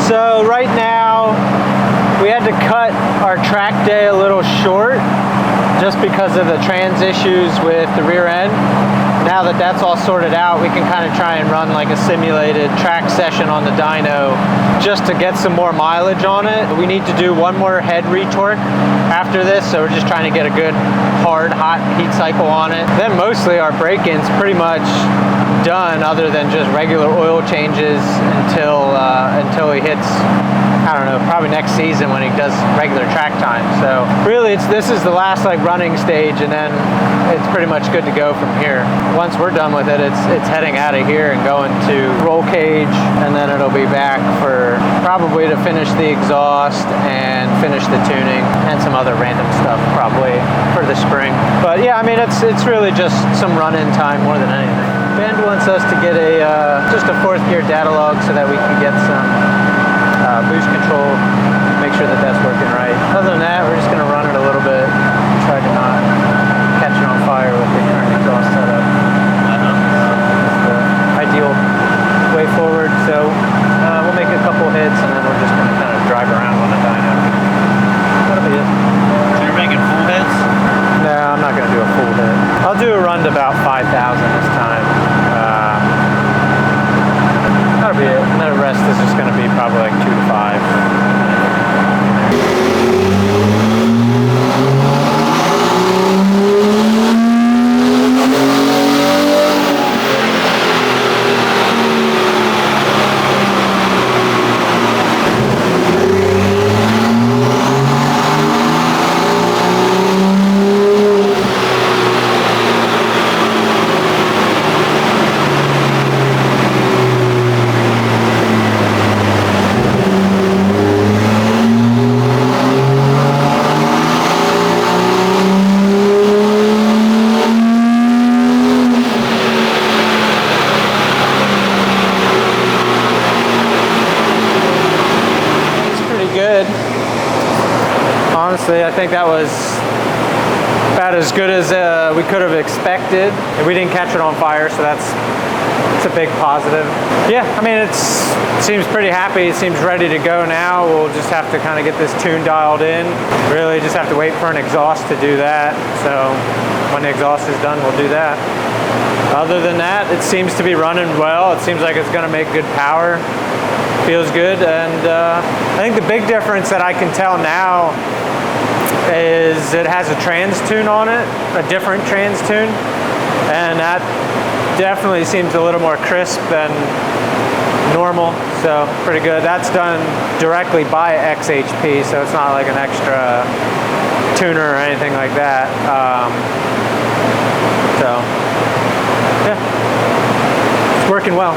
So right now, we had to cut our track day a little short just because of the trans issues with the rear end. Now that that's all sorted out, we can kind of try and run like a simulated track session on the dyno just to get some more mileage on it. We need to do one more head retorque after this, so we're just trying to get a good hard hot heat cycle on it. Then mostly our break-in's pretty much done, other than just regular oil changes until he hits, I don't know, probably next season when he does regular track time. So really this is the last like running stage, and then it's pretty much good to go from here. Once we're done with it, it's heading out of here and going to roll cage, and then it'll be back for probably to finish the exhaust and finish the tuning and some other random stuff probably for the spring. But yeah, I mean, it's really just some run-in time more than anything. Ben wants us to get just a 4th gear data log so that we can get some boost control, make sure that that's working right. Other than that, we're just going to run it a little bit, try to not catch it on fire with the current exhaust setup. That's the ideal way forward. So we'll make a couple hits, and then we're just going to kind of drive around on the dyno. That'll be it. So you're making full hits? No, I'm not going to do a full hit. I'll do a run to about 5,000 this time. That'll be it. And the rest is just going to be probably like 2 to 5. Honestly, I think that was about as good as we could have expected. We didn't catch it on fire, so it's a big positive. Yeah, I mean, it seems pretty happy. It seems ready to go now. We'll just have to kind of get this tune dialed in. Really just have to wait for an exhaust to do that. So when the exhaust is done, we'll do that. Other than that, it seems to be running well. It seems like it's going to make good power. Feels good. And I think the big difference that I can tell now is it has a trans tune on it, a different trans tune, and that definitely seems a little more crisp than normal, so pretty good. That's done directly by XHP, so it's not like an extra tuner or anything like that. So yeah, it's working well.